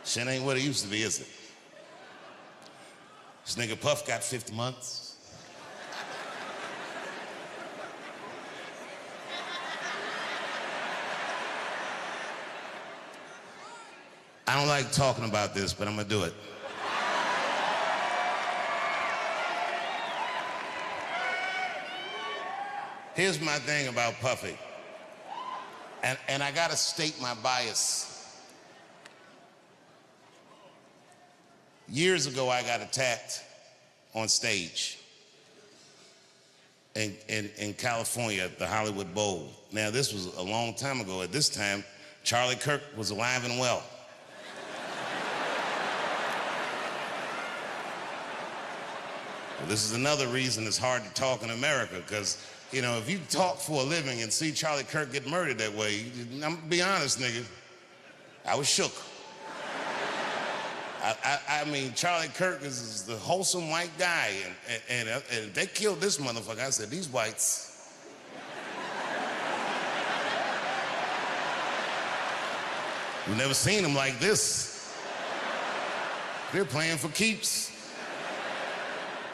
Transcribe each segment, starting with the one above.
Shit ain't what it used to be, is it? This nigga Puff got 50 months. I don't like talking about this, but I'm gonna do it. Here's my thing about Puffy. And I gotta state my bias. Years ago, I got attacked on stage in California at the Hollywood Bowl. Now, this was a long time ago. At this time, Charlie Kirk was alive and well. Well, this is another reason it's hard to talk in America, because, you know, if you talk for a living and see Charlie Kirk get murdered that way, I'm gonna be honest, nigga, I was shook. I mean, Charlie Kirk is the wholesome white guy, and they killed this motherfucker. I said, these whites. We've never seen them like this. They're playing for keeps.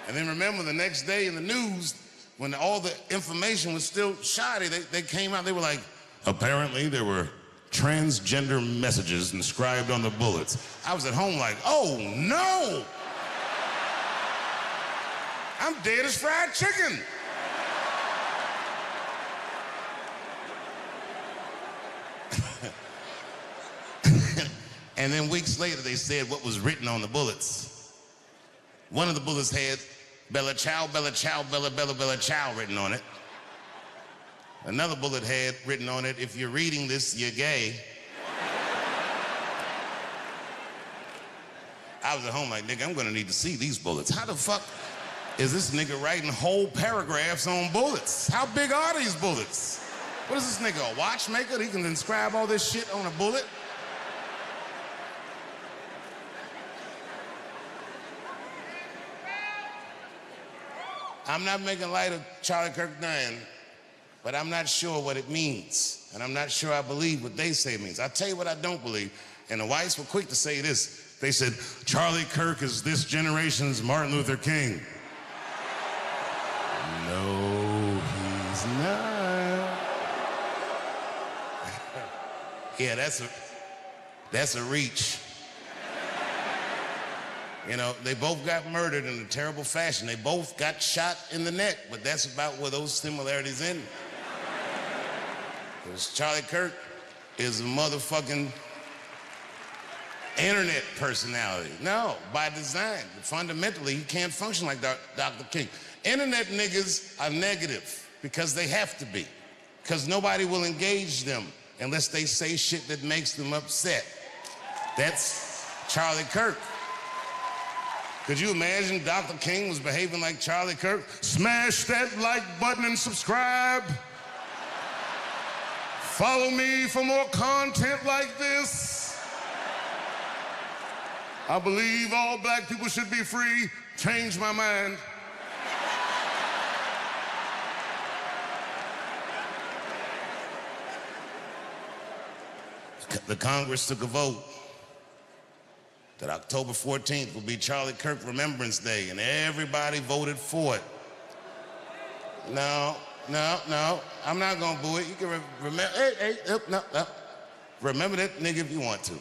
And then remember the next day in the news, when all the information was still shoddy, they came out, they were like, apparently there were transgender messages inscribed on the bullets. I was at home like, oh no! I'm dead as fried chicken. And then weeks later, they said what was written on the bullets. One of the bullets had Bella Ciao, Bella Ciao, Bella, Bella, Bella Ciao written on it. Another bullet had written on it, if you're reading this, you're gay. I was at home like, nigga, I'm gonna need to see these bullets. How the fuck is this nigga writing whole paragraphs on bullets? How big are these bullets? What is this nigga, a watchmaker? He can inscribe all this shit on a bullet? I'm not making light of Charlie Kirk dying, but I'm not sure what it means. And I'm not sure I believe what they say it means. I'll tell you what I don't believe. And the whites were quick to say this. They said, Charlie Kirk is this generation's Martin Luther King. No, he's not. Yeah, that's a reach. You know, they both got murdered in a terrible fashion. They both got shot in the neck, but that's about where those similarities end. Because Charlie Kirk is a motherfucking internet personality. No, by design. Fundamentally, he can't function like Dr. King. Internet niggas are negative because they have to be. Because nobody will engage them unless they say shit that makes them upset. That's Charlie Kirk. Could you imagine Dr. King was behaving like Charlie Kirk? Smash that like button and subscribe. Follow me for more content like this. I believe all black people should be free. Change my mind. The Congress took a vote that October 14th will be Charlie Kirk Remembrance Day, and everybody voted for it. No, I'm not gonna boo it. You can remember, no. Remember that nigga if you want to.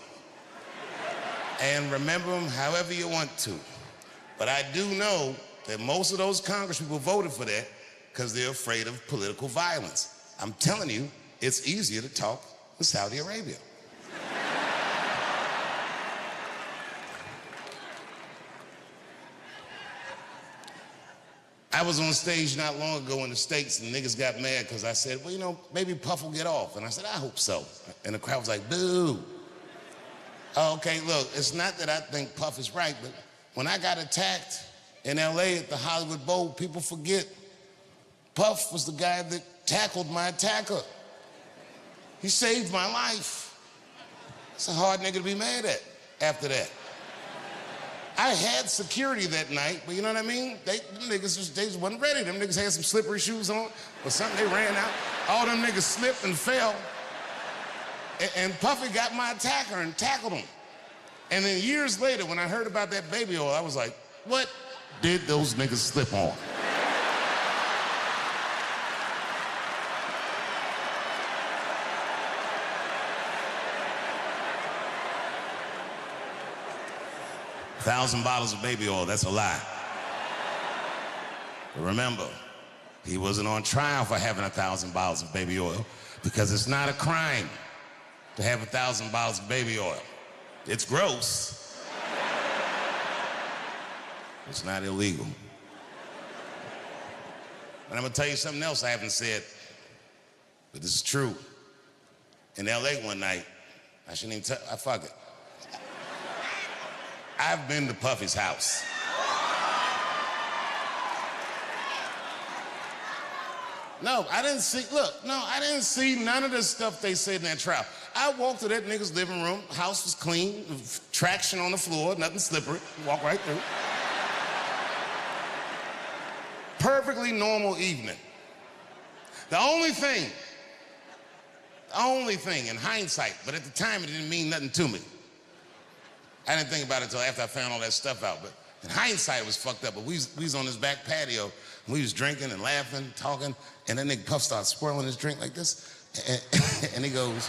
And remember him however you want to. But I do know that most of those Congress people voted for that because they're afraid of political violence. I'm telling you, it's easier to talk with Saudi Arabia. I was on stage not long ago in the States and niggas got mad because I said, well, you know, maybe Puff will get off. And I said, I hope so. And the crowd was like, boo. Oh, okay, look, it's not that I think Puff is right, but when I got attacked in LA at the Hollywood Bowl, people forget Puff was the guy that tackled my attacker. He saved my life. It's a hard nigga to be mad at after that. I had security that night, but you know what I mean? Them niggas they just wasn't ready. Them niggas had some slippery shoes on or something, they ran out. All them niggas slipped and fell. And Puffy got my attacker and tackled him. And then years later, when I heard about that baby oil, I was like, what did those niggas slip on? $1,000 bottles of baby oil, that's a lie. But remember, he wasn't on trial for having 1,000 bottles of baby oil because it's not a crime to have 1,000 bottles of baby oil. It's gross. It's not illegal. And I'm gonna tell you something else I haven't said, but this is true. In LA one night, I shouldn't even tell, fuck it. I've been to Puffy's house. No, I didn't see none of the stuff they said in that trial. I walked to that nigga's living room, house was clean, traction on the floor, nothing slippery, walk right through. Perfectly normal evening. The only thing in hindsight, but at the time it didn't mean nothing to me. I didn't think about it until after I found all that stuff out, but in hindsight it was fucked up. But we was on this back patio, and we was drinking and laughing, talking, and then nigga Puff starts swirling his drink like this, and he goes,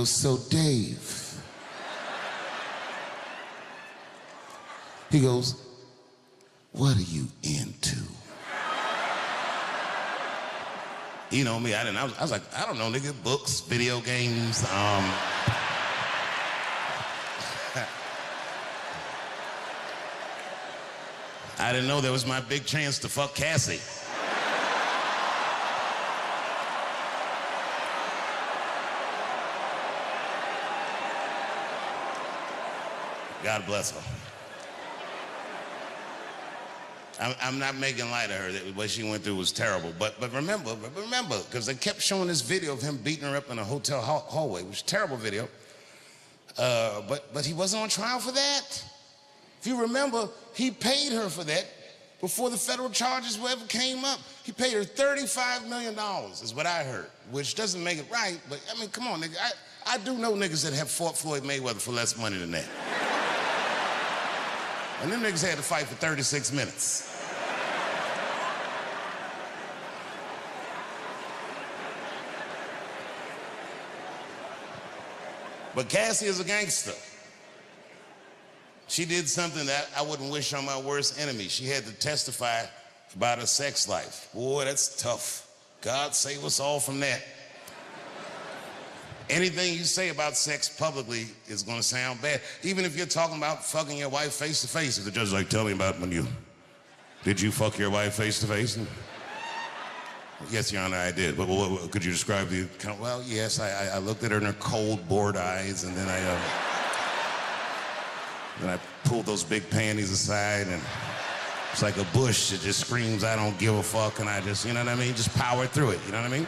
so Dave, he goes, what are you into? You know me, I was like, I don't know, nigga, books, video games, I didn't know that was my big chance to fuck Cassie. God bless her. I'm not making light of her. What she went through was terrible. But remember, because they kept showing this video of him beating her up in a hotel hallway, which is a terrible video. But he wasn't on trial for that. If you remember, he paid her for that before the federal charges ever came up. He paid her $35 million, is what I heard, which doesn't make it right, but I mean, come on, nigga. I do know niggas that have fought Floyd Mayweather for less money than that. And them niggas had to fight for 36 minutes. But Cassie is a gangster. She did something that I wouldn't wish on my worst enemy. She had to testify about her sex life. Boy, that's tough. God save us all from that. Anything you say about sex publicly is gonna sound bad. Even if you're talking about fucking your wife face to face. If the judge is like, tell me about did you fuck your wife face to face? Yes, Your Honor, I did. But could you describe the account? Well, yes, I looked at her in her cold, bored eyes, and then I pulled those big panties aside, and it's like a bush that just screams, I don't give a fuck, and I just, you know what I mean? Just power through it, you know what I mean?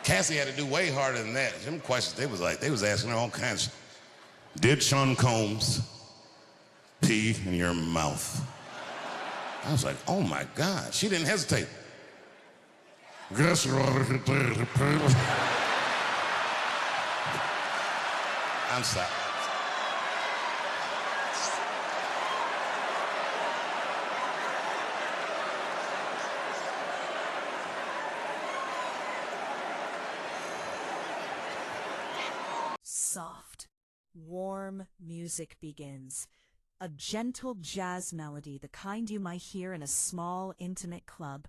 Cassie had to do way harder than that. Them questions, they was asking her all kinds. Did Sean Combs pee in your mouth? I was like, oh my God. She didn't hesitate. Guess you ought to pee. I'm sorry. Soft, warm music begins. A gentle jazz melody, the kind you might hear in a small, intimate club.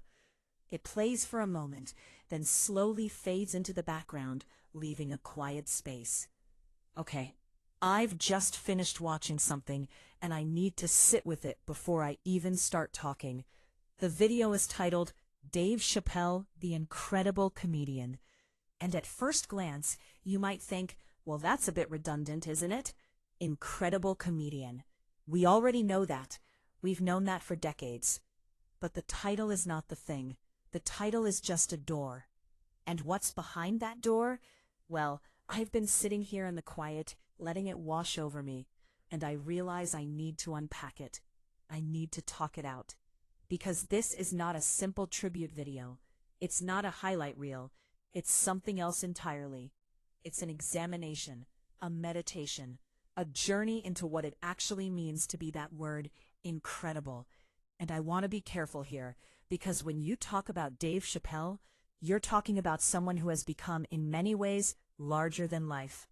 It plays for a moment, then slowly fades into the background, leaving a quiet space. Okay, I've just finished watching something, and I need to sit with it before I even start talking. The video is titled, Dave Chappelle, the Incredible Comedian. And at first glance, you might think, well, that's a bit redundant, isn't it? Incredible comedian. We already know that. We've known that for decades. But the title is not the thing. The title is just a door. And what's behind that door? Well, I've been sitting here in the quiet, letting it wash over me, and I realize I need to unpack it. I need to talk it out. Because this is not a simple tribute video. It's not a highlight reel. It's something else entirely. It's an examination, a meditation, a journey into what it actually means to be that word, incredible. And I want to be careful here, because when you talk about Dave Chappelle, you're talking about someone who has become, in many ways, larger than life.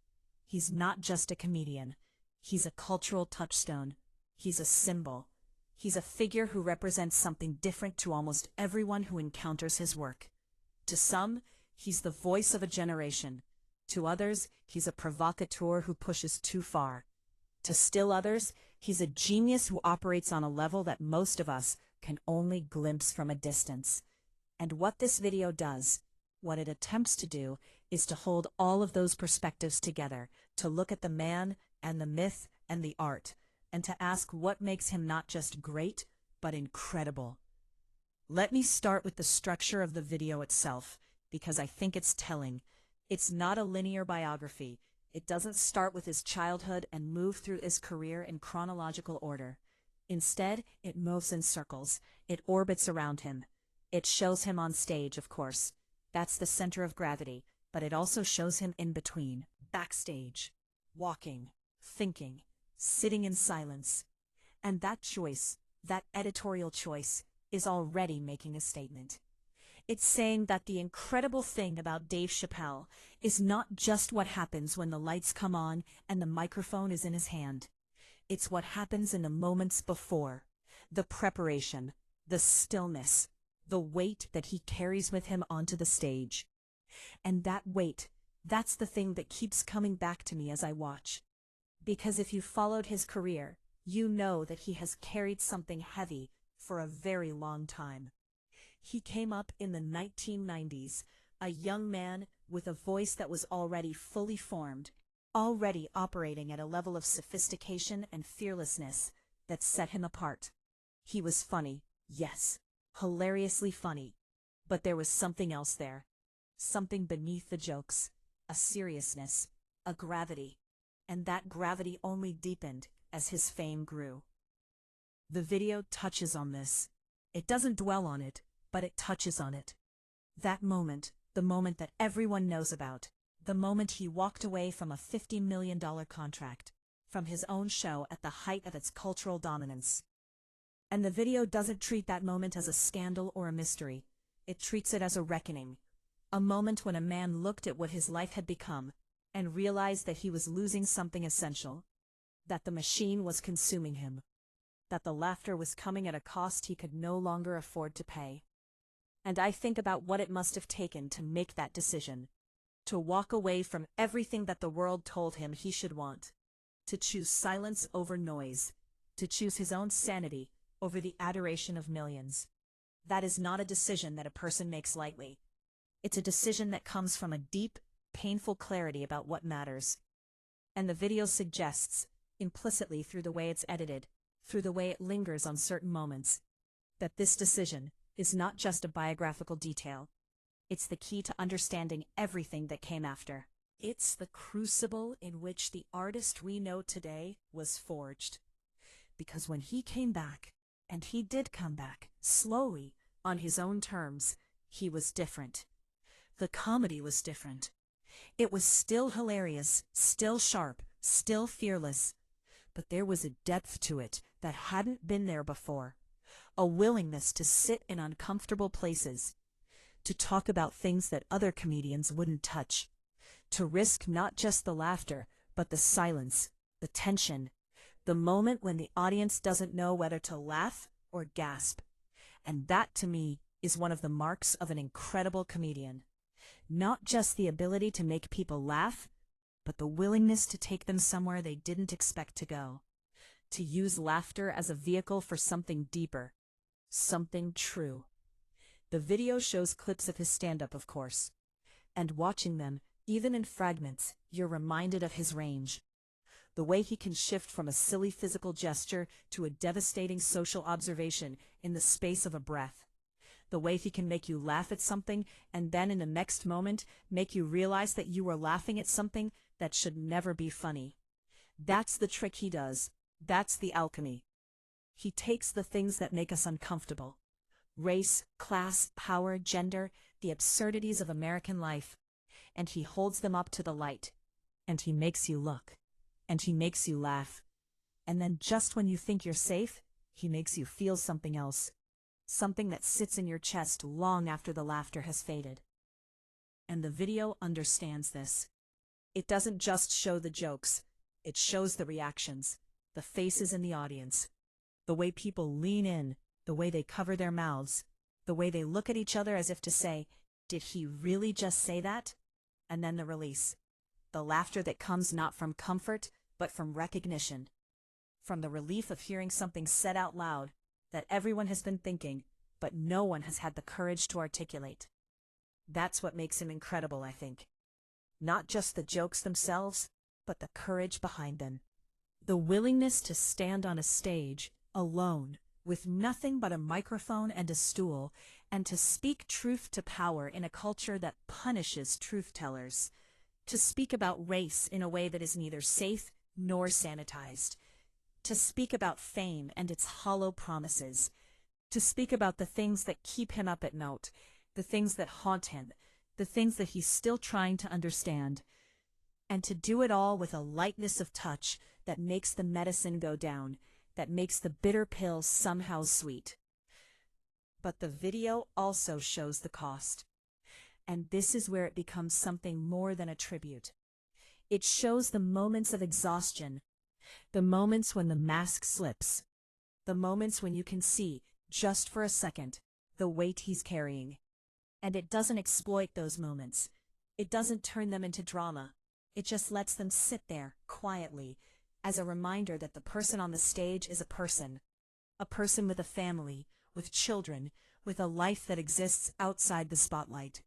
He's not just a comedian. He's a cultural touchstone. He's a symbol. He's a figure who represents something different to almost everyone who encounters his work. To some, he's the voice of a generation. To others, he's a provocateur who pushes too far. To still others, he's a genius who operates on a level that most of us can only glimpse from a distance. And what this video does, what it attempts to do, is to hold all of those perspectives together, to look at the man and the myth and the art, and to ask what makes him not just great, but incredible. Let me start with the structure of the video itself, because I think it's telling. It's not a linear biography. It doesn't start with his childhood and move through his career in chronological order. Instead, it moves in circles. It orbits around him. It shows him on stage, of course. That's the center of gravity, but it also shows him in between, backstage, walking, thinking, sitting in silence. And that choice, that editorial choice, is already making a statement. It's saying that the incredible thing about Dave Chappelle is not just what happens when the lights come on and the microphone is in his hand. It's what happens in the moments before, the preparation, the stillness, the weight that he carries with him onto the stage. And that weight, that's the thing that keeps coming back to me as I watch. Because if you followed his career, you know that he has carried something heavy for a very long time. He came up in the 1990s, a young man with a voice that was already fully formed, already operating at a level of sophistication and fearlessness that set him apart. He was funny, yes, hilariously funny, but there was something else there, something beneath the jokes, a seriousness, a gravity, and that gravity only deepened as his fame grew. The video touches on this. It doesn't dwell on it, but it touches on it. That moment, the moment that everyone knows about, the moment he walked away from a $50 million contract, from his own show at the height of its cultural dominance. And the video doesn't treat that moment as a scandal or a mystery. It treats it as a reckoning. A moment when a man looked at what his life had become and realized that he was losing something essential, that the machine was consuming him, that the laughter was coming at a cost he could no longer afford to pay. And I think about what it must have taken to make that decision, to walk away from everything that the world told him he should want, to choose silence over noise, to choose his own sanity over the adoration of millions. That is not a decision that a person makes lightly. It's a decision that comes from a deep, painful clarity about what matters. And the video suggests, implicitly through the way it's edited, through the way it lingers on certain moments, that this decision is not just a biographical detail. It's the key to understanding everything that came after. It's the crucible in which the artist we know today was forged. Because when he came back, and he did come back, slowly, on his own terms, he was different. The comedy was different. It was still hilarious, still sharp, still fearless. But there was a depth to it that hadn't been there before. A willingness to sit in uncomfortable places, to talk about things that other comedians wouldn't touch, to risk not just the laughter, but the silence, the tension, the moment when the audience doesn't know whether to laugh or gasp. And that, to me, is one of the marks of an incredible comedian. Not just the ability to make people laugh, but the willingness to take them somewhere they didn't expect to go. To use laughter as a vehicle for something deeper, something true. The video shows clips of his stand-up, of course. And watching them, even in fragments, you're reminded of his range. The way he can shift from a silly physical gesture to a devastating social observation in the space of a breath. The way he can make you laugh at something and then in the next moment make you realize that you were laughing at something that should never be funny. That's the trick he does. That's the alchemy. He takes the things that make us uncomfortable, race, class, power, gender, the absurdities of American life. And he holds them up to the light. And he makes you look. And he makes you laugh. And then just when you think you're safe, he makes you feel something else. Something that sits in your chest long after the laughter has faded. And the video understands this. It doesn't just show the jokes. It shows the reactions, the faces in the audience, the way people lean in, the way they cover their mouths, the way they look at each other as if to say, "Did he really just say that?" And then the release. The laughter that comes not from comfort, but from recognition. From the relief of hearing something said out loud that everyone has been thinking, but no one has had the courage to articulate. That's what makes him incredible, I think. Not just the jokes themselves, but the courage behind them. The willingness to stand on a stage, alone, with nothing but a microphone and a stool, and to speak truth to power in a culture that punishes truth-tellers. To speak about race in a way that is neither safe nor sanitized. To speak about fame and its hollow promises. To speak about the things that keep him up at night, the things that haunt him, the things that he's still trying to understand. And to do it all with a lightness of touch that makes the medicine go down, that makes the bitter pill somehow sweet. But the video also shows the cost. And this is where it becomes something more than a tribute. It shows the moments of exhaustion, the moments when the mask slips, the moments when you can see, just for a second, the weight he's carrying. And it doesn't exploit those moments. It doesn't turn them into drama. It just lets them sit there, quietly, as a reminder that the person on the stage is a person with a family, with children, with a life that exists outside the spotlight.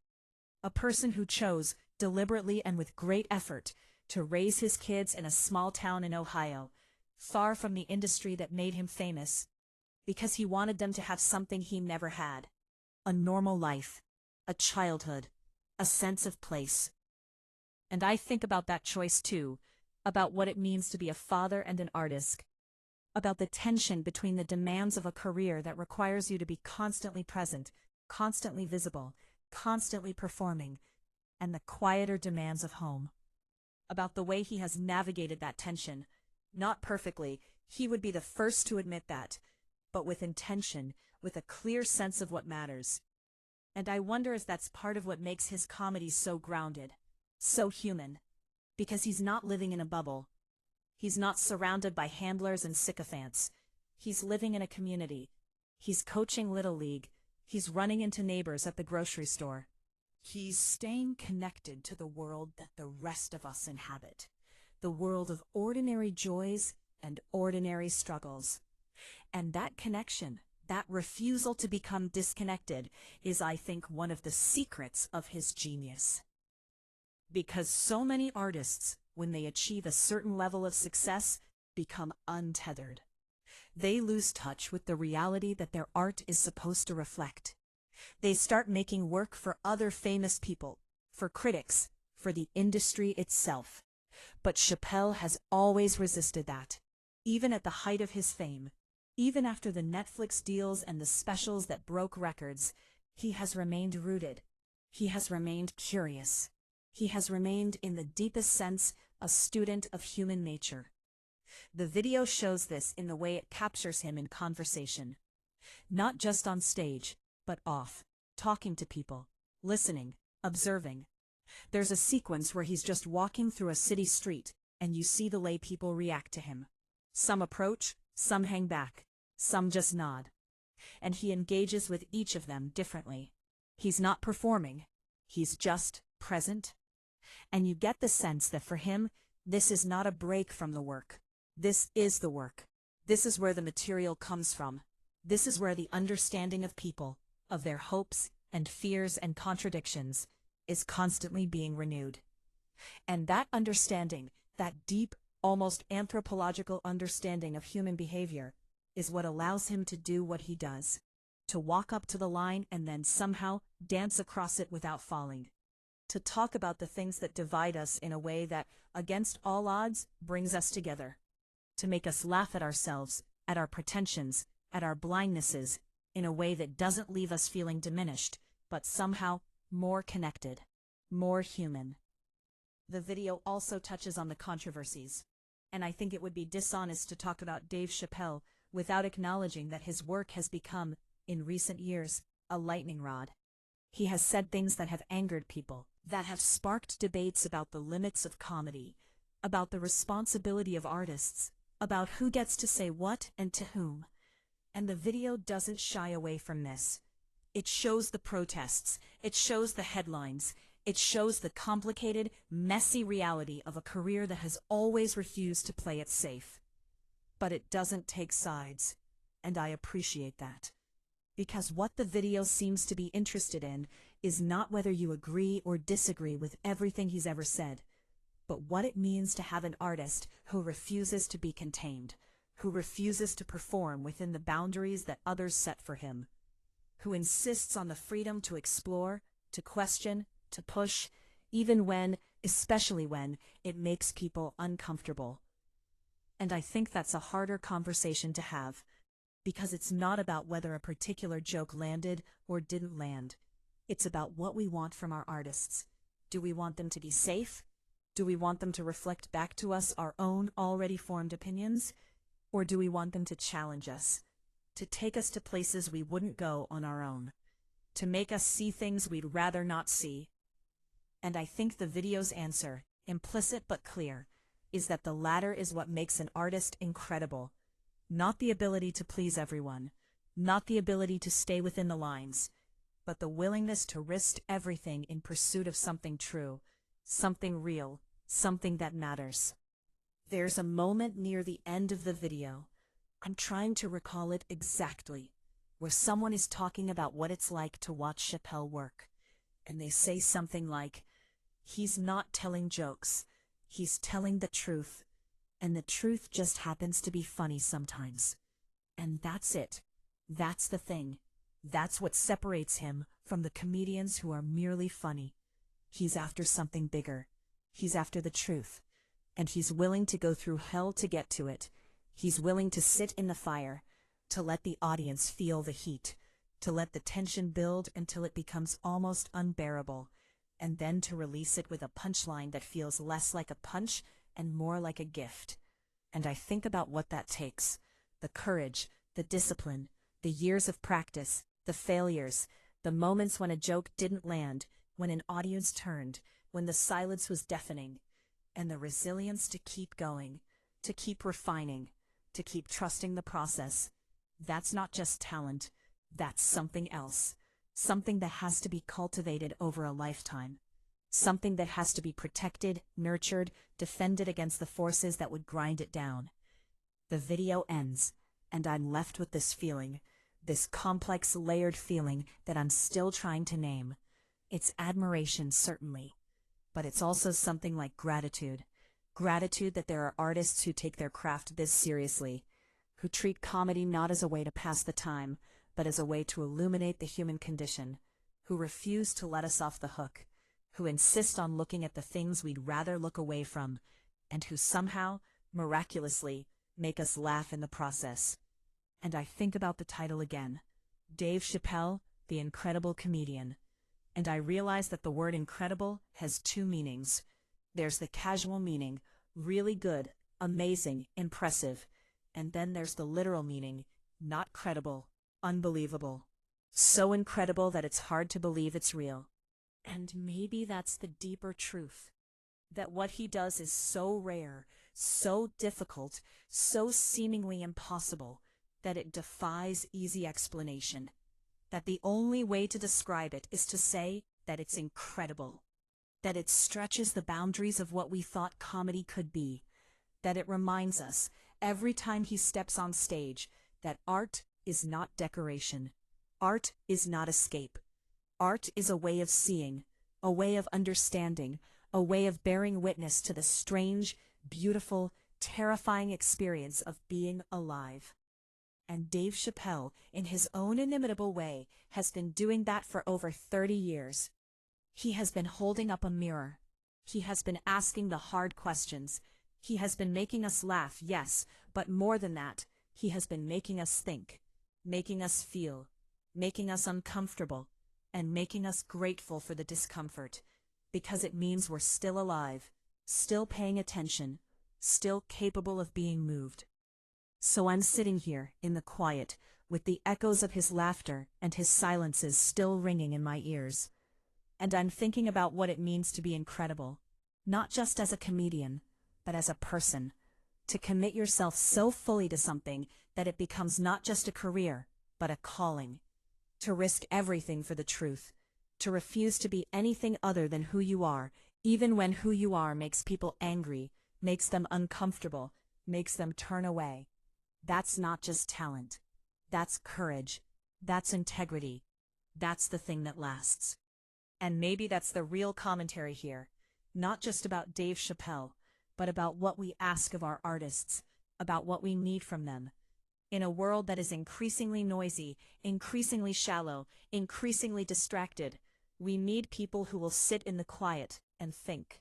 A person who chose, deliberately and with great effort, to raise his kids in a small town in Ohio, far from the industry that made him famous, because he wanted them to have something he never had. A normal life, a childhood, a sense of place. And I think about that choice too, about what it means to be a father and an artist, about the tension between the demands of a career that requires you to be constantly present, constantly visible, constantly performing, and the quieter demands of home. About the way he has navigated that tension, not perfectly, he would be the first to admit that, but with intention, with a clear sense of what matters. And I wonder if that's part of what makes his comedy so grounded, so human, because he's not living in a bubble. He's not surrounded by handlers and sycophants. He's living in a community. He's coaching Little League. He's running into neighbors at the grocery store. He's staying connected to the world that the rest of us inhabit, the world of ordinary joys and ordinary struggles. And that connection, that refusal to become disconnected, is, I think, one of the secrets of his genius. Because so many artists, when they achieve a certain level of success, become untethered. They lose touch with the reality that their art is supposed to reflect. They start making work for other famous people, for critics, for the industry itself. But Chappelle has always resisted that, even at the height of his fame. Even after the Netflix deals and the specials that broke records, he has remained rooted. He has remained curious. He has remained, in the deepest sense, a student of human nature. The video shows this in the way it captures him in conversation. Not just on stage, but off, talking to people, listening, observing. There's a sequence where he's just walking through a city street, and you see the way people react to him. Some approach, some hang back, some just nod. And he engages with each of them differently. He's not performing, he's just present. And you get the sense that for him, this is not a break from the work. This is the work. This is where the material comes from. This is where the understanding of people, of their hopes and fears and contradictions, is constantly being renewed. And that understanding, that deep, almost anthropological understanding of human behavior, is what allows him to do what he does, to walk up to the line and then somehow dance across it without falling, to talk about the things that divide us in a way that, against all odds, brings us together, to make us laugh at ourselves, at our pretensions, at our blindnesses, in a way that doesn't leave us feeling diminished, but somehow more connected, more human. The video also touches on the controversies, and I think it would be dishonest to talk about Dave Chappelle without acknowledging that his work has become, in recent years, a lightning rod. He has said things that have angered people, that have sparked debates about the limits of comedy, about the responsibility of artists, about who gets to say what and to whom. And the video doesn't shy away from this. It shows the protests, it shows the headlines, it shows the complicated, messy reality of a career that has always refused to play it safe. But it doesn't take sides, and I appreciate that. Because what the video seems to be interested in is not whether you agree or disagree with everything he's ever said, but what it means to have an artist who refuses to be contained, who refuses to perform within the boundaries that others set for him, who insists on the freedom to explore, to question, to push, even when, especially when, it makes people uncomfortable. And I think that's a harder conversation to have, because it's not about whether a particular joke landed or didn't land. It's about what we want from our artists. Do we want them to be safe? Do we want them to reflect back to us our own already formed opinions? Or do we want them to challenge us, to take us to places we wouldn't go on our own, to make us see things we'd rather not see? And I think the video's answer, implicit but clear, is that the latter is what makes an artist incredible. Not the ability to please everyone, not the ability to stay within the lines, but the willingness to risk everything in pursuit of something true, something real, something that matters. There's a moment near the end of the video, I'm trying to recall it exactly, where someone is talking about what it's like to watch Chappelle work, and they say something like, "He's not telling jokes, he's telling the truth, and the truth just happens to be funny sometimes." And that's it. That's the thing. That's what separates him from the comedians who are merely funny. He's after something bigger. He's after the truth. And he's willing to go through hell to get to it. He's willing to sit in the fire, to let the audience feel the heat, to let the tension build until it becomes almost unbearable, and then to release it with a punchline that feels less like a punch and more like a gift. And I think about what that takes. The courage, the discipline, the years of practice, the failures, the moments when a joke didn't land, when an audience turned, when the silence was deafening, and the resilience to keep going, to keep refining, to keep trusting the process. That's not just talent, that's something else. Something that has to be cultivated over a lifetime. Something that has to be protected, nurtured, defended against the forces that would grind it down. The video ends, and I'm left with this feeling, this complex, layered feeling that I'm still trying to name. It's admiration, certainly, but it's also something like gratitude. Gratitude that there are artists who take their craft this seriously, who treat comedy not as a way to pass the time, but as a way to illuminate the human condition, who refuse to let us off the hook, who insist on looking at the things we'd rather look away from, and who somehow, miraculously, make us laugh in the process. And I think about the title again, Dave Chappelle, the Incredible Comedian. And I realize that the word incredible has two meanings. There's the casual meaning, really good, amazing, impressive. And then there's the literal meaning, not credible, unbelievable. So incredible that it's hard to believe it's real. And maybe that's the deeper truth. That what he does is so rare, so difficult, so seemingly impossible, that it defies easy explanation. That the only way to describe it is to say that it's incredible. That it stretches the boundaries of what we thought comedy could be. That it reminds us, every time he steps on stage, that art is not decoration. Art is not escape. Art is a way of seeing, a way of understanding, a way of bearing witness to the strange, beautiful, terrifying experience of being alive. And Dave Chappelle, in his own inimitable way, has been doing that for over 30 years. He has been holding up a mirror. He has been asking the hard questions. He has been making us laugh, yes, but more than that, he has been making us think, making us feel, making us uncomfortable, and making us grateful for the discomfort, because it means we're still alive, still paying attention, still capable of being moved. So I'm sitting here in the quiet, with the echoes of his laughter and his silences still ringing in my ears. And I'm thinking about what it means to be incredible, not just as a comedian, but as a person. To commit yourself so fully to something that it becomes not just a career, but a calling. To risk everything for the truth. To refuse to be anything other than who you are, even when who you are makes people angry, makes them uncomfortable, makes them turn away. That's not just talent. That's courage. That's integrity. That's the thing that lasts. And maybe that's the real commentary here. Not just about Dave Chappelle, but about what we ask of our artists, about what we need from them. In a world that is increasingly noisy, increasingly shallow, increasingly distracted, we need people who will sit in the quiet and think,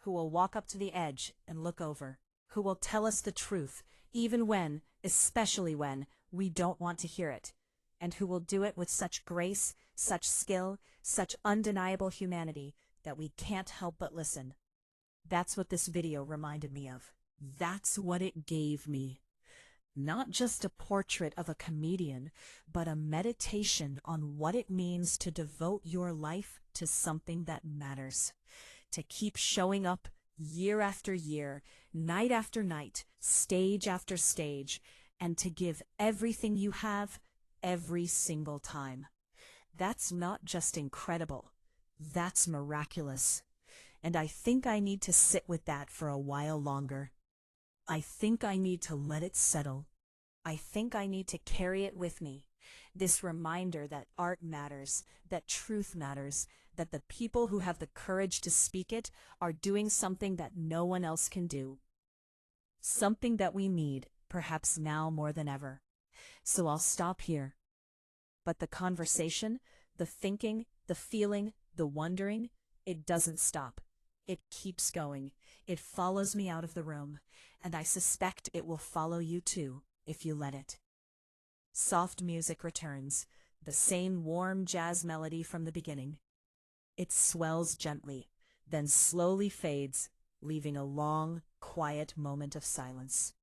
who will walk up to the edge and look over, who will tell us the truth, even when, especially when, we don't want to hear it, and who will do it with such grace, such skill, such undeniable humanity that we can't help but listen. That's what this video reminded me of. That's what it gave me. Not just a portrait of a comedian, but a meditation on what it means to devote your life to something that matters. To keep showing up year after year, night after night, stage after stage, and to give everything you have every single time. That's not just incredible. That's miraculous. And I think I need to sit with that for a while longer. I think I need to let it settle. I think I need to carry it with me. This reminder that art matters, that truth matters, that the people who have the courage to speak it are doing something that no one else can do. Something that we need, perhaps now more than ever. So I'll stop here. But the conversation, the thinking, the feeling, the wondering, it doesn't stop. It keeps going. It follows me out of the room, and I suspect it will follow you too, if you let it. Soft music returns, the same warm jazz melody from the beginning. It swells gently, then slowly fades, leaving a long, quiet moment of silence.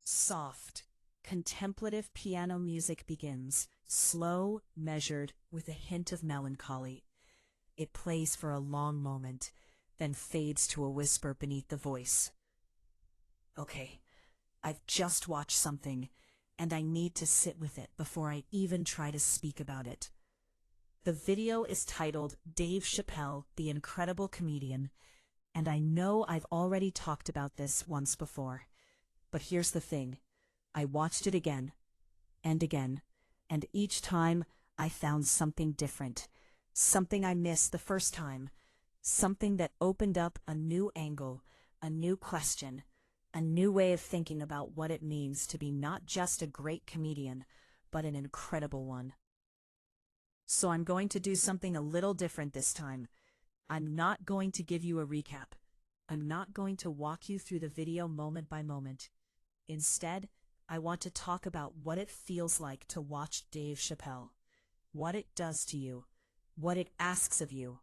Soft, contemplative piano music begins, slow, measured, with a hint of melancholy. It plays for a long moment, then fades to a whisper beneath the voice. Okay, I've just watched something, and I need to sit with it before I even try to speak about it. The video is titled Dave Chappelle, the Incredible Comedian, and I know I've already talked about this once before. But here's the thing. I watched it again, and each time I found something different, something I missed the first time, something that opened up a new angle, a new question, a new way of thinking about what it means to be not just a great comedian, but an incredible one. So I'm going to do something a little different this time. I'm not going to give you a recap. I'm not going to walk you through the video moment by moment. Instead, I want to talk about what it feels like to watch Dave Chappelle, what it does to you, what it asks of you,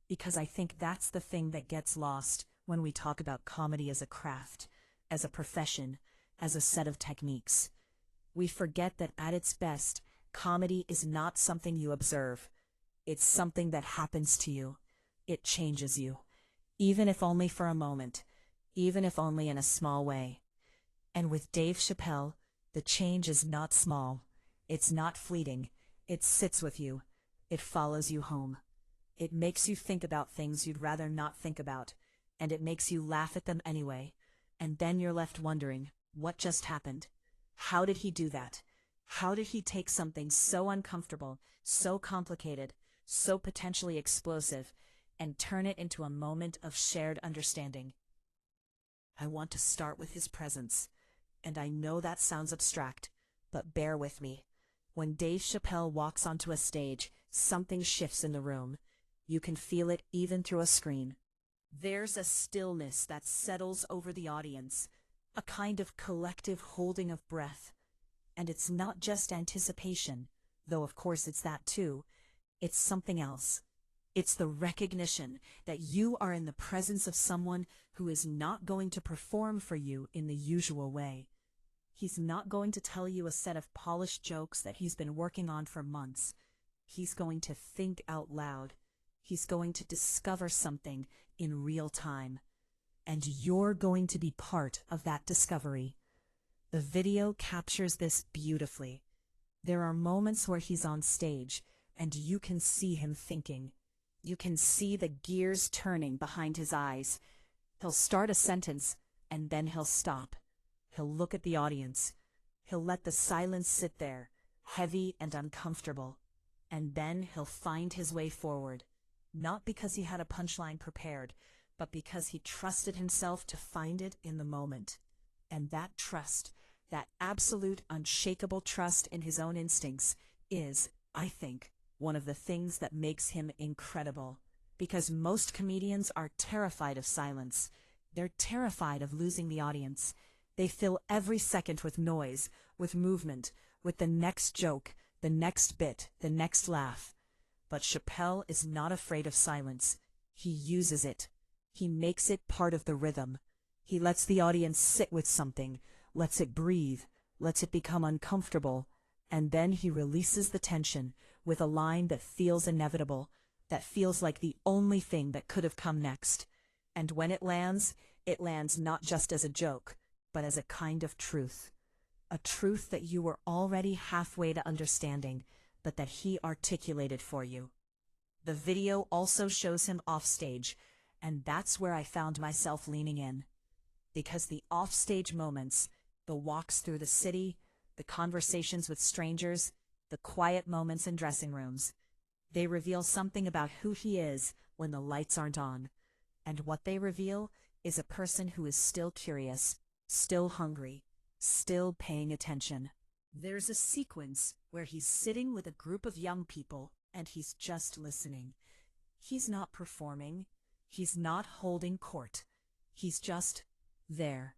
because I think that's the thing that gets lost when we talk about comedy as a craft, as a profession, as a set of techniques. We forget that at its best, comedy is not something you observe. It's something that happens to you. It changes you, even if only for a moment, even if only in a small way. And with Dave Chappelle, the change is not small. It's not fleeting. It sits with you. It follows you home. It makes you think about things you'd rather not think about, and it makes you laugh at them anyway. And then you're left wondering, what just happened? How did he do that? How did he take something so uncomfortable, so complicated, so potentially explosive, and turn it into a moment of shared understanding? I want to start with his presence. And I know that sounds abstract, but bear with me. When Dave Chappelle walks onto a stage, something shifts in the room. You can feel it even through a screen. There's a stillness that settles over the audience, a kind of collective holding of breath. And it's not just anticipation, though of course it's that too. It's something else. It's the recognition that you are in the presence of someone who is not going to perform for you in the usual way. He's not going to tell you a set of polished jokes that he's been working on for months. He's going to think out loud. He's going to discover something in real time. And you're going to be part of that discovery. The video captures this beautifully. There are moments where he's on stage, and you can see him thinking. You can see the gears turning behind his eyes. He'll start a sentence, and then he'll stop. He'll look at the audience. He'll let the silence sit there, heavy and uncomfortable. And then he'll find his way forward, not because he had a punchline prepared, but because he trusted himself to find it in the moment. And that trust, that absolute unshakable trust in his own instincts is, I think, one of the things that makes him incredible. Because most comedians are terrified of silence. They're terrified of losing the audience. They fill every second with noise, with movement, with the next joke, the next bit, the next laugh. But Chappelle is not afraid of silence. He uses it. He makes it part of the rhythm. He lets the audience sit with something, lets it breathe, lets it become uncomfortable, and then he releases the tension with a line that feels inevitable, that feels like the only thing that could have come next. And when it lands not just as a joke, but as a kind of truth. A truth that you were already halfway to understanding, but that he articulated for you. The video also shows him offstage, and that's where I found myself leaning in. Because the offstage moments, the walks through the city, the conversations with strangers, the quiet moments in dressing rooms, they reveal something about who he is when the lights aren't on. And what they reveal is a person who is still curious, still hungry, still paying attention. There's a sequence where he's sitting with a group of young people and he's just listening. He's not performing. He's not holding court. He's just there.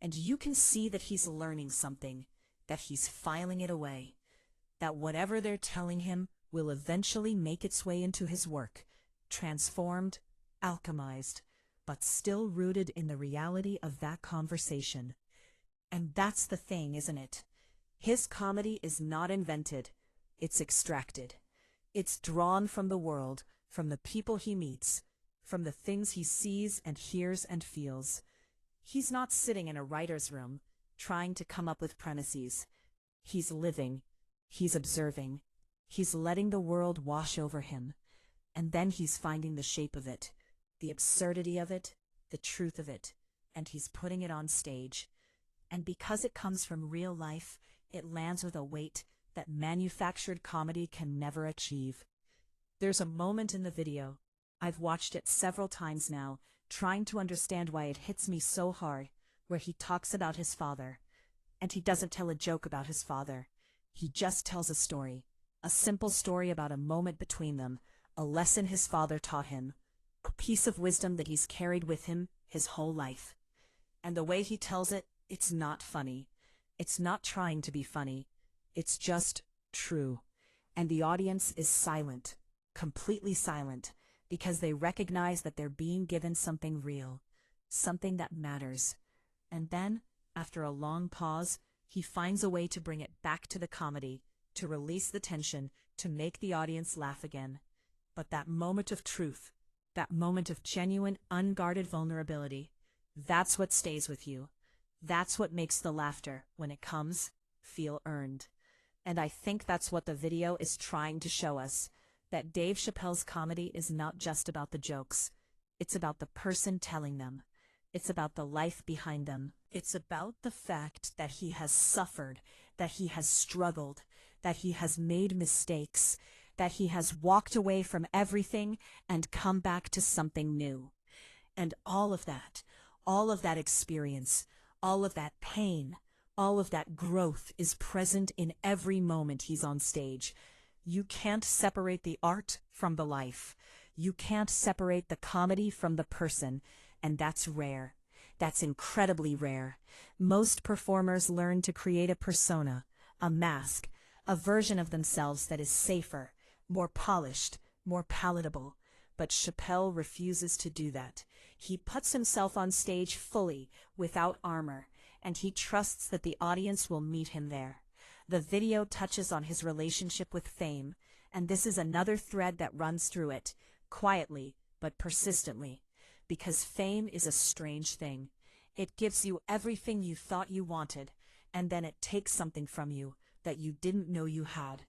And you can see that he's learning something, that he's filing it away, that whatever they're telling him will eventually make its way into his work, transformed, alchemized, but still rooted in the reality of that conversation. And that's the thing, isn't it? His comedy is not invented, it's extracted. It's drawn from the world, from the people he meets, from the things he sees and hears and feels. He's not sitting in a writer's room, trying to come up with premises. He's living, he's observing, he's letting the world wash over him, and then he's finding the shape of it, the absurdity of it, the truth of it, and he's putting it on stage. And because it comes from real life, it lands with a weight that manufactured comedy can never achieve. There's a moment in the video, I've watched it several times now, trying to understand why it hits me so hard, where he talks about his father. And he doesn't tell a joke about his father. He just tells a story, a simple story about a moment between them, a lesson his father taught him, a piece of wisdom that he's carried with him his whole life. And the way he tells it, it's not funny. It's not trying to be funny. It's just true. And the audience is silent, completely silent, because they recognize that they're being given something real, something that matters. And then, after a long pause, he finds a way to bring it back to the comedy, to release the tension, to make the audience laugh again. But that moment of truth, that moment of genuine, unguarded vulnerability, that's what stays with you. That's what makes the laughter, when it comes, feel earned. And I think that's what the video is trying to show us, that Dave Chappelle's comedy is not just about the jokes. It's about the person telling them. It's about the life behind them. It's about the fact that he has suffered, that he has struggled, that he has made mistakes, that he has walked away from everything and come back to something new. And all of that experience, all of that pain, all of that growth is present in every moment he's on stage. You can't separate the art from the life. You can't separate the comedy from the person, and that's rare. That's incredibly rare. Most performers learn to create a persona, a mask, a version of themselves that is safer, more polished, more palatable. But Chappelle refuses to do that. He puts himself on stage fully, without armor, and he trusts that the audience will meet him there. The video touches on his relationship with fame, and this is another thread that runs through it, quietly but persistently, because fame is a strange thing. It gives you everything you thought you wanted, and then it takes something from you that you didn't know you had.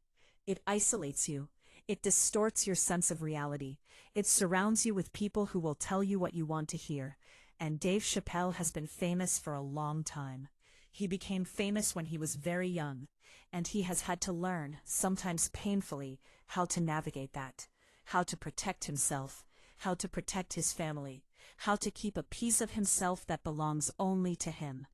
It isolates you. It distorts your sense of reality. It surrounds you with people who will tell you what you want to hear. And Dave Chappelle has been famous for a long time. He became famous when he was very young, and he has had to learn, sometimes painfully, how to navigate that, how to protect himself, how to protect his family, how to keep a piece of himself that belongs only to him.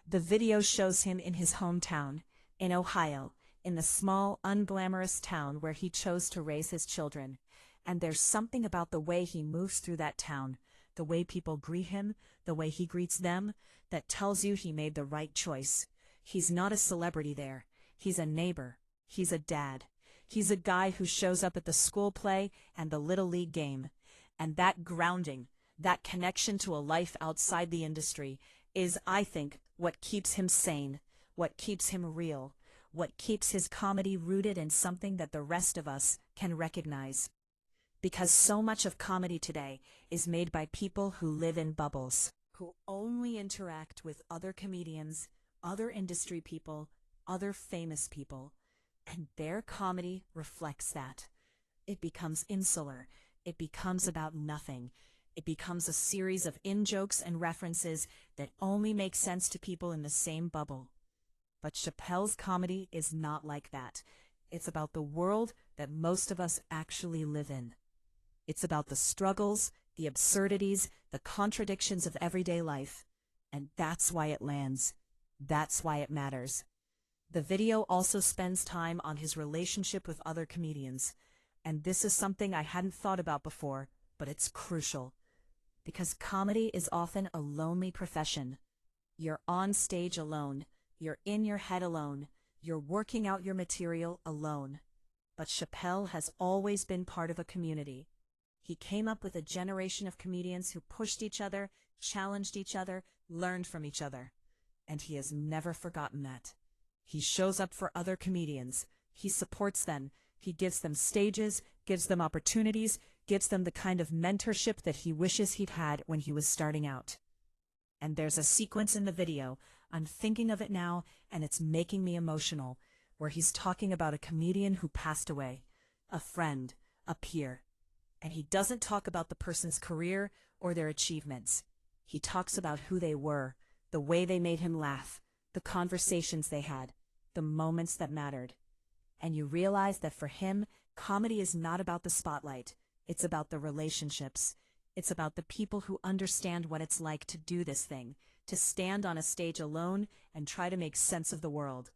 The video shows him in his hometown, in Ohio, in the small, unglamorous town where he chose to raise his children. And there's something about the way he moves through that town, the way people greet him, the way he greets them, that tells you he made the right choice. He's not a celebrity there. He's a neighbor. He's a dad. He's a guy who shows up at the school play and the Little League game. And that grounding, that connection to a life outside the industry is, I think, what keeps him sane, what keeps him real, what keeps his comedy rooted in something that the rest of us can recognize. Because so much of comedy today is made by people who live in bubbles, who only interact with other comedians, other industry people, other famous people, and their comedy reflects that. It becomes insular. It becomes about nothing. It becomes a series of in-jokes and references that only make sense to people in the same bubble. But Chappelle's comedy is not like that. It's about the world that most of us actually live in. It's about the struggles, the absurdities, the contradictions of everyday life. And that's why it lands. That's why it matters. The video also spends time on his relationship with other comedians. And this is something I hadn't thought about before, but it's crucial. Because comedy is often a lonely profession. You're on stage alone. You're in your head alone. You're working out your material alone. But Chappelle has always been part of a community. He came up with a generation of comedians who pushed each other, challenged each other, learned from each other. And he has never forgotten that. He shows up for other comedians. He supports them. He gives them stages, gives them opportunities, gives them the kind of mentorship that he wishes he'd had when he was starting out. And there's a sequence in the video, I'm thinking of it now, and it's making me emotional, where he's talking about a comedian who passed away, a friend, a peer. And he doesn't talk about the person's career or their achievements. He talks about who they were, the way they made him laugh, the conversations they had, the moments that mattered. And you realize that for him, comedy is not about the spotlight. It's about the relationships. It's about the people who understand what it's like to do this thing, to stand on a stage alone and try to make sense of the world.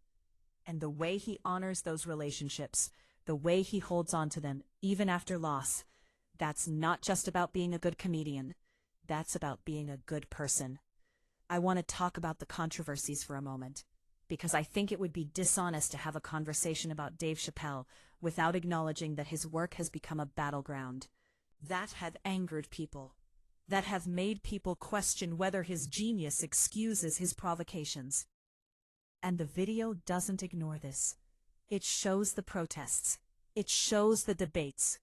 And the way he honors those relationships, the way he holds on to them, even after loss, that's not just about being a good comedian. That's about being a good person. I want to talk about the controversies for a moment, because I think it would be dishonest to have a conversation about Dave Chappelle without acknowledging that his work has become a battleground. That have angered people. That have made people question whether his genius excuses his provocations. And the video doesn't ignore this. It shows the protests. It shows the debates.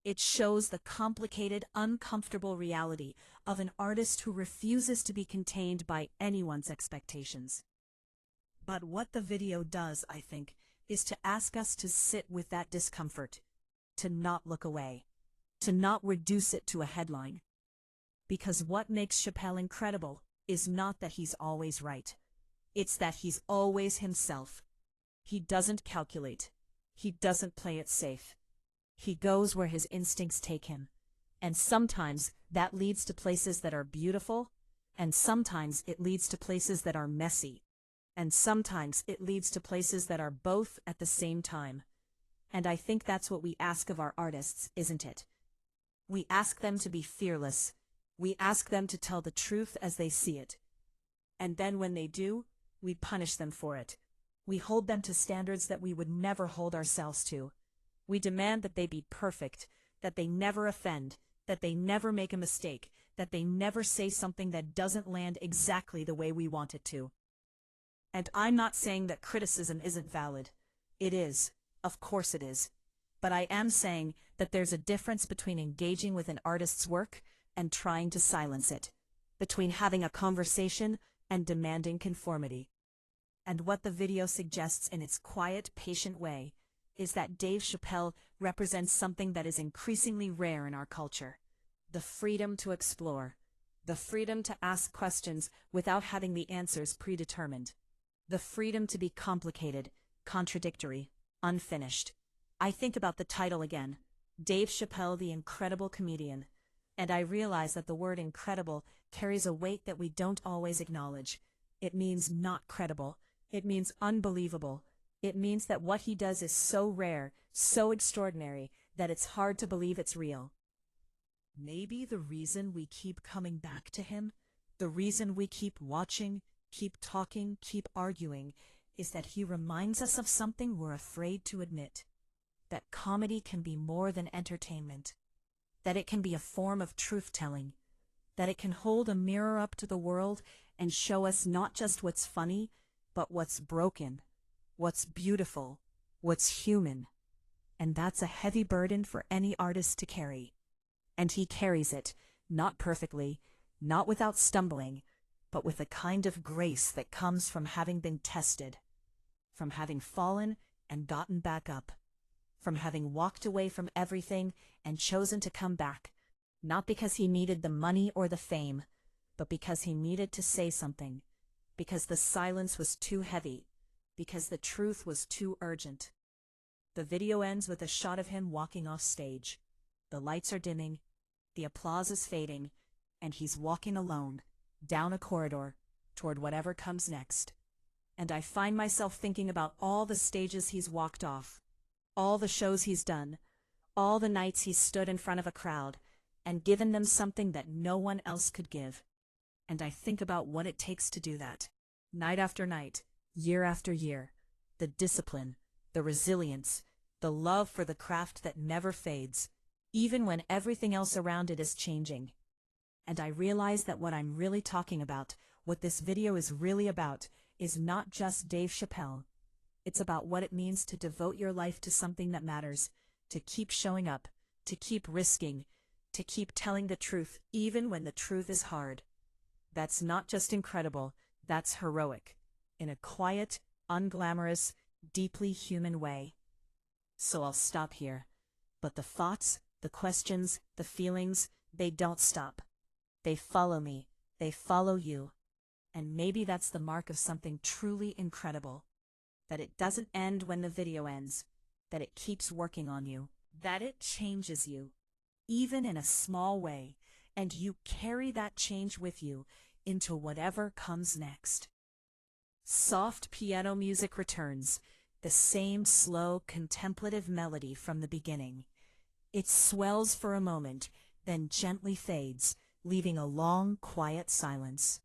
It shows the complicated, uncomfortable reality of an artist who refuses to be contained by anyone's expectations. But what the video does, I think, is to ask us to sit with that discomfort, to not look away, to not reduce it to a headline. Because what makes Chappelle incredible is not that he's always right. It's that he's always himself. He doesn't calculate. He doesn't play it safe. He goes where his instincts take him. And sometimes that leads to places that are beautiful, and sometimes it leads to places that are messy, and sometimes it leads to places that are both at the same time. And I think that's what we ask of our artists, isn't it? We ask them to be fearless. We ask them to tell the truth as they see it. And then when they do, we punish them for it. We hold them to standards that we would never hold ourselves to. We demand that they be perfect, that they never offend, that they never make a mistake, that they never say something that doesn't land exactly the way we want it to. And I'm not saying that criticism isn't valid. It is. Of course it is. But I am saying that there's a difference between engaging with an artist's work and trying to silence it, between having a conversation and demanding conformity. And what the video suggests in its quiet, patient way is that Dave Chappelle represents something that is increasingly rare in our culture: the freedom to explore, the freedom to ask questions without having the answers predetermined, the freedom to be complicated, contradictory, unfinished. I think about the title again, Dave Chappelle, the Incredible Comedian, and I realize that the word incredible carries a weight that we don't always acknowledge. It means not credible. It means unbelievable. It means that what he does is so rare, so extraordinary, that it's hard to believe it's real. Maybe the reason we keep coming back to him, the reason we keep watching, keep talking, keep arguing, is that he reminds us of something we're afraid to admit: that comedy can be more than entertainment, that it can be a form of truth-telling, that it can hold a mirror up to the world and show us not just what's funny, but what's broken, what's beautiful, what's human. And that's a heavy burden for any artist to carry. And he carries it, not perfectly, not without stumbling, but with a kind of grace that comes from having been tested, from having fallen and gotten back up, from having walked away from everything and chosen to come back, not because he needed the money or the fame, but because he needed to say something, because the silence was too heavy, because the truth was too urgent. The video ends with a shot of him walking off stage. The lights are dimming, the applause is fading, and he's walking alone, down a corridor, toward whatever comes next. And I find myself thinking about all the stages he's walked off, all the shows he's done, all the nights he's stood in front of a crowd and given them something that no one else could give. And I think about what it takes to do that, night after night, year after year, the discipline, the resilience, the love for the craft that never fades, even when everything else around it is changing. And I realize that what I'm really talking about, what this video is really about, is not just Dave Chappelle. It's about what it means to devote your life to something that matters, to keep showing up, to keep risking, to keep telling the truth even when the truth is hard. That's not just incredible, that's heroic, in a quiet, unglamorous, deeply human way. So I'll stop here. But the thoughts, the questions, the feelings, they don't stop. They follow me, they follow you. And maybe that's the mark of something truly incredible. That it doesn't end when the video ends, that it keeps working on you, that it changes you, even in a small way, and you carry that change with you into whatever comes next. Soft piano music returns, the same slow, contemplative melody from the beginning. It swells for a moment, then gently fades, leaving a long, quiet silence.